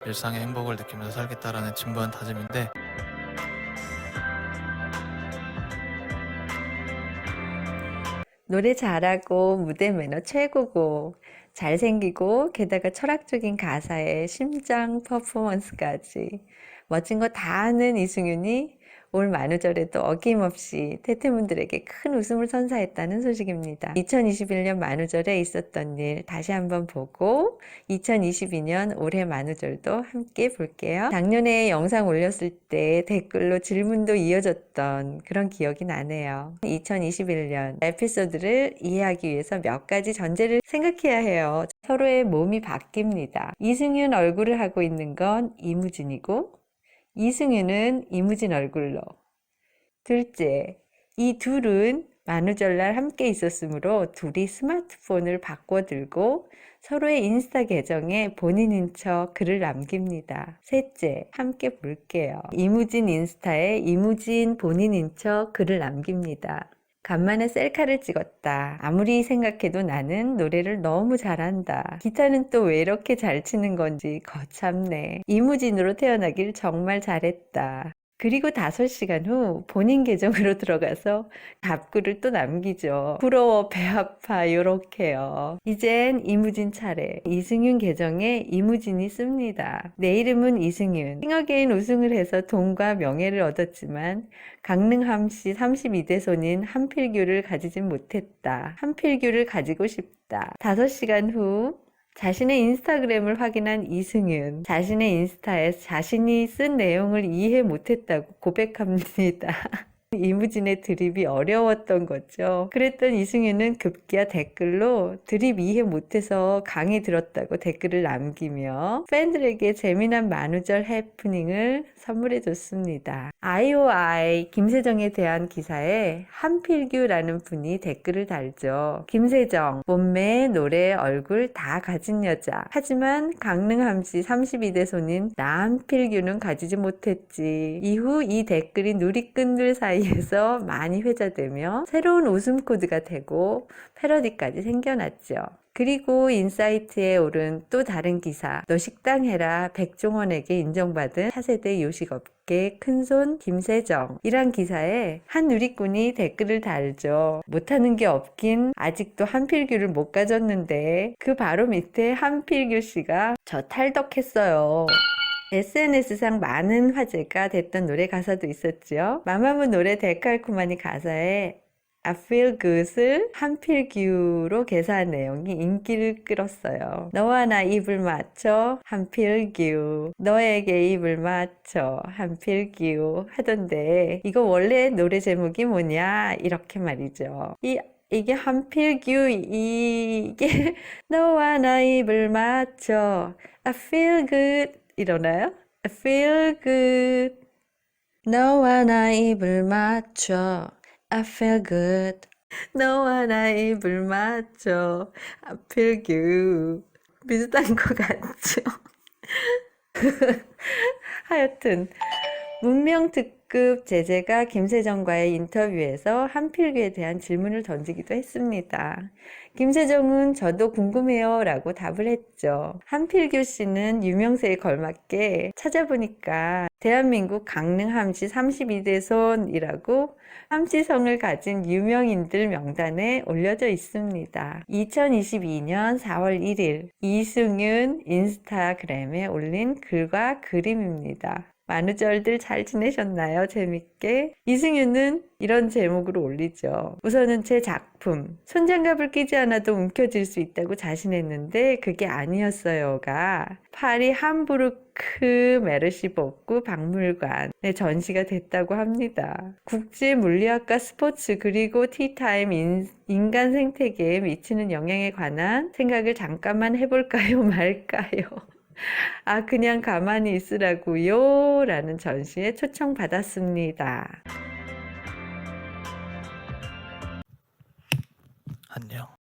일상의 행복을 느끼면서 살겠다라는 진부한 다짐인데, 노래 잘하고 무대 매너 최고고 잘생기고 게다가 철학적인 가사에 심장 퍼포먼스까지 멋진 거 다 하는 이승윤이 올 만우절에도 어김없이 태태분들에게 큰 웃음을 선사했다는 소식입니다. 2021년 만우절에 있었던 일 다시 한번 보고 2022년 올해 만우절도 함께 볼게요. 작년에 영상 올렸을 때 댓글로 질문도 이어졌던 그런 기억이 나네요. 2021년 에피소드를 이해하기 위해서 몇 가지 전제를 생각해야 해요. 서로의 몸이 바뀝니다. 이승윤 얼굴을 하고 있는 건 이무진이고 이승윤은 이무진 얼굴로. 둘째, 이 둘은 만우절날 함께 있었으므로 둘이 스마트폰을 바꿔 들고 서로의 인스타 계정에 본인인 척 글을 남깁니다. 셋째, 함께 볼게요. 이무진 인스타에 이무진 본인인 척 글을 남깁니다. 간만에 셀카를 찍었다. 아무리 생각해도 나는 노래를 너무 잘한다. 기타는 또 왜 이렇게 잘 치는 건지 거참네. 이무진으로 태어나길 정말 잘했다. 그리고 5시간 후 본인 계정으로 들어가서 답글을 또 남기죠. 부러워, 배 아파, 요렇게요. 이젠 이무진 차례. 이승윤 계정에 이무진이 씁니다. 내 이름은 이승윤. 싱어게인 우승을 해서 돈과 명예를 얻었지만 강릉함씨 32대손인 한필규를 가지진 못했다. 한필규를 가지고 싶다. 5시간 후 자신의 인스타그램을 확인한 이승윤, 자신의 인스타에 자신이 쓴 내용을 이해 못했다고 고백합니다. 이무진의 드립이 어려웠던 거죠. 그랬던 이승윤은 급기야 댓글로 드립 이해 못해서 강의 들었다고 댓글을 남기며 팬들에게 재미난 만우절 해프닝을 선물해 줬습니다. IOI 김세정에 대한 기사에 한필규라는 분이 댓글을 달죠. 김세정, 몸매, 노래, 얼굴 다 가진 여자. 하지만 강릉함씨 32대 손인 나 한필규는 가지지 못했지. 이후 이 댓글이 누리꾼들 사이에서 많이 회자되며 새로운 웃음 코드가 되고 패러디까지 생겨났죠. 그리고 인사이트에 오른 또 다른 기사, 너 식당 해라 백종원에게 인정받은 차세대 요식업계 큰손 김세정 이란 기사에 한 누리꾼이 댓글을 달죠. 못하는 게 없긴 아직도 한필규를 못 가졌는데 그 바로 밑에 한필규 씨가 저 탈덕했어요. SNS상 많은 화제가 됐던 노래 가사도 있었죠. 마마무 노래 데칼코마니 가사에 I feel good을 한필규로 개사한 내용이 인기를 끌었어요. 너와 나 입을 맞춰 한필규, 너에게 입을 맞춰 한필규 하던데 이거 원래 노래 제목이 뭐냐 이렇게 말이죠. 이게 한필규 이게 너와 나 입을 맞춰 I feel good 일어나요? I feel good 너와 나 입을 맞춰 I feel good 너와 나 입을 맞춰 I feel good 비슷한 것 같죠? 하여튼 문명 특급 제재가 김세정과의 인터뷰에서 한필규에 대한 질문을 던지기도 했습니다. 김세정은 저도 궁금해요 라고 답을 했죠. 한필규 씨는 유명세에 걸맞게 찾아보니까 대한민국 강릉 함씨 32대 손이라고 함씨성을 가진 유명인들 명단에 올려져 있습니다. 2022년 4월 1일 이승윤 인스타그램에 올린 글과 그림입니다. 만우절들 잘 지내셨나요? 재밌게. 이승윤은 이런 제목으로 올리죠. 우선은 제 작품 손장갑을 끼지 않아도 움켜질 수 있다고 자신했는데 그게 아니었어요가 파리 함부르크 메르시 복구 박물관에 전시가 됐다고 합니다. 국제물리학과 스포츠 그리고 티타임 인간 생태계에 미치는 영향에 관한 생각을 잠깐만 해볼까요 말까요? 아, 그냥 가만히 있으라고요? 라는 전시에 초청받았습니다. 안녕.